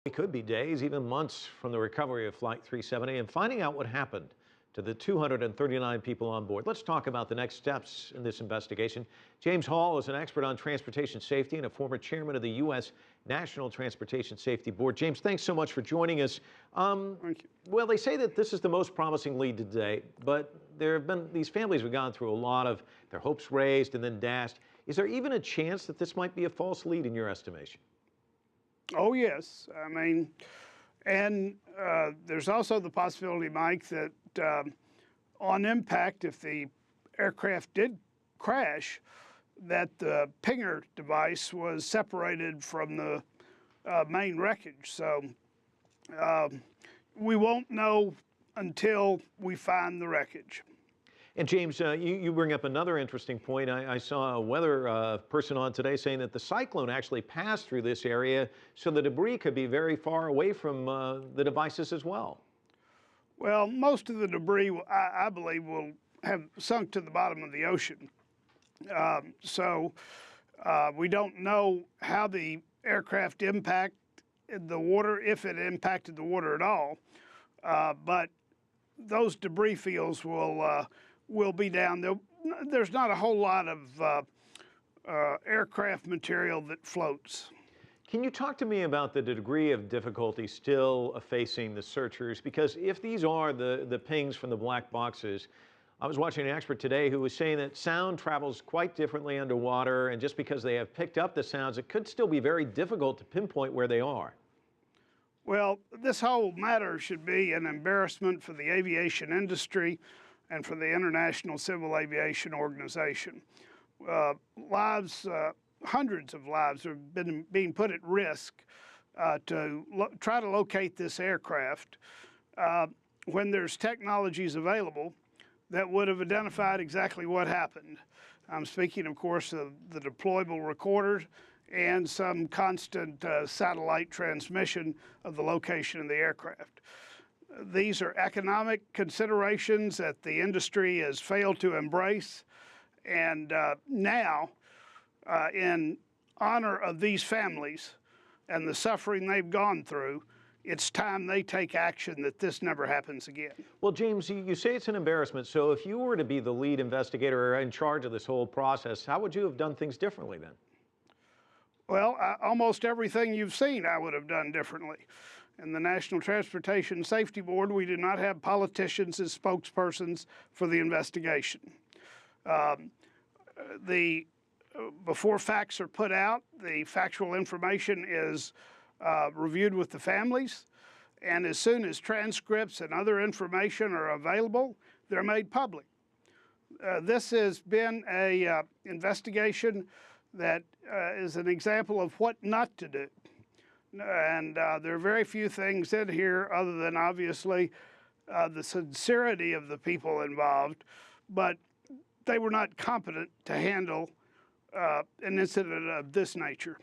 It could be days, even months from the recovery of Flight 370 and finding out what happened to the 239 people on board. Let's talk about the next steps in this investigation. James Hall is an expert on transportation safety and a former chairman of the U.S. National Transportation Safety Board. James, thanks so much for joining us. Thank you. Well, they say that this is the most promising lead to date, but there have been, these families have gone through a lot of their hopes raised and then dashed. Is there even a chance that this might be a false lead in your estimation? Oh, yes. I mean, and there's also the possibility, Mike, that on impact, if the aircraft did crash, that the pinger device was separated from the main wreckage. So we won't know until we find the wreckage. And James, you bring up another interesting point. I saw a weather person on today saying that the cyclone actually passed through this area, so the debris could be very far away from the devices as well. Well, most of the debris, I believe, will have sunk to the bottom of the ocean. So we don't know how the aircraft impacted the water, if it impacted the water at all. But those debris fields will be down. There's not a whole lot of aircraft material that floats. Can you talk to me about the degree of difficulty still facing the searchers? Because if these are the pings from the black boxes, I was watching an expert today who was saying that sound travels quite differently underwater, and just because they have picked up the sounds, it could still be very difficult to pinpoint where they are. Well, this whole matter should be an embarrassment for the aviation industry and for the International Civil Aviation Organization. Hundreds of lives have been being put at risk to try to locate this aircraft when there's technologies available that would have identified exactly what happened. I'm speaking, of course, of the deployable recorders and some constant satellite transmission of the location of the aircraft. These are economic considerations that the industry has failed to embrace, and now, in honor of these families and the suffering they've gone through, it's time they take action that this never happens again. Well, James, you say it's an embarrassment. So if you were to be the lead investigator or in charge of this whole process, how would you have done things differently then? Well, almost everything you've seen I would have done differently. In the National Transportation Safety Board, we do not have politicians as spokespersons for the investigation. Before facts are put out, the factual information is reviewed with the families, and as soon as transcripts and other information are available, they're made public. This has been a investigation that is an example of what not to do. And there are very few things in here other than obviously the sincerity of the people involved, but they were not competent to handle an incident of this nature.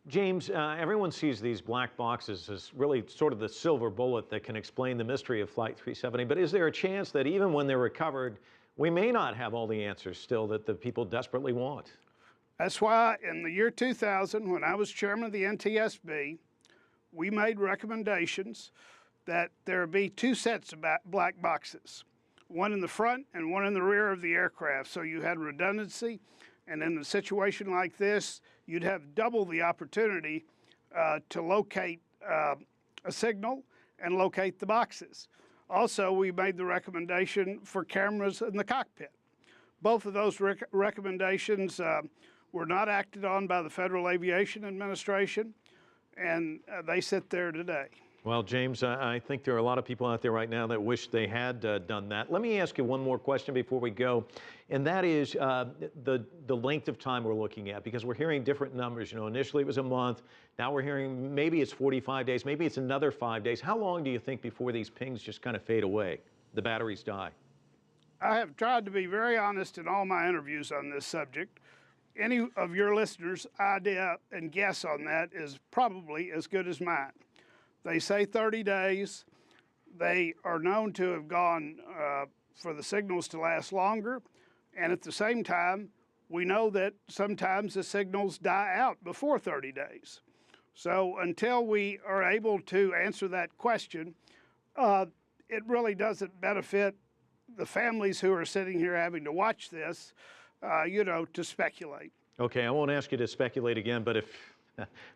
James, everyone sees these black boxes as really sort of the silver bullet that can explain the mystery of Flight 370, but is there a chance that even when they're recovered, we may not have all the answers still that the people desperately want? That's why in the year 2000, when I was chairman of the NTSB, we made recommendations that there be two sets of black boxes, one in the front and one in the rear of the aircraft, so you had redundancy, and in a situation like this, you'd have double the opportunity to locate a signal and locate the boxes. Also, we made the recommendation for cameras in the cockpit. Both of those recommendations were not acted on by the Federal Aviation Administration, and they sit there today. Well, James, I think there are a lot of people out there right now that wish they had done that. Let me ask you one more question before we go, and that is the length of time we're looking at, because we're hearing different numbers. You know, initially it was a month. Now we're hearing maybe it's 45 days, maybe it's another 5 days. How long do you think before these pings just kind of fade away, the batteries die? I have tried to be very honest in all my interviews on this subject. Any of your listeners' idea and guess on that is probably as good as mine. They say 30 days. They are known to have gone for the signals to last longer. And at the same time, we know that sometimes the signals die out before 30 days. So until we are able to answer that question, it really doesn't benefit the families who are sitting here having to watch this, to speculate. Okay, I won't ask you to speculate again, but if,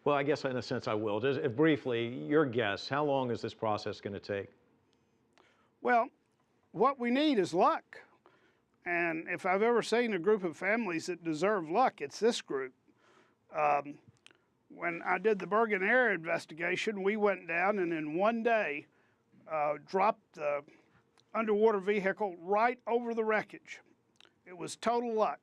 well, I guess in a sense I will. Just briefly, your guess, how long is this process going to take? Well, what we need is luck. And if I've ever seen a group of families that deserve luck, it's this group. When I did the Bergen Air investigation, we went down and in one day dropped the underwater vehicle right over the wreckage. It was total luck.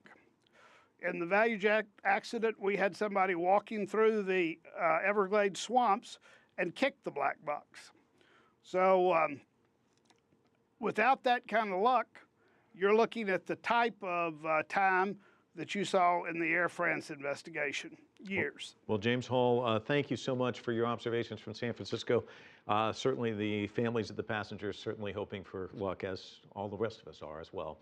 In the Value Jack accident, we had somebody walking through the Everglades swamps and kicked the black box. So without that kind of luck, you're looking at the type of time that you saw in the Air France investigation, years. Well, James Hall, thank you so much for your observations from San Francisco. Certainly the families of the passengers certainly hoping for luck, as all the rest of us are as well.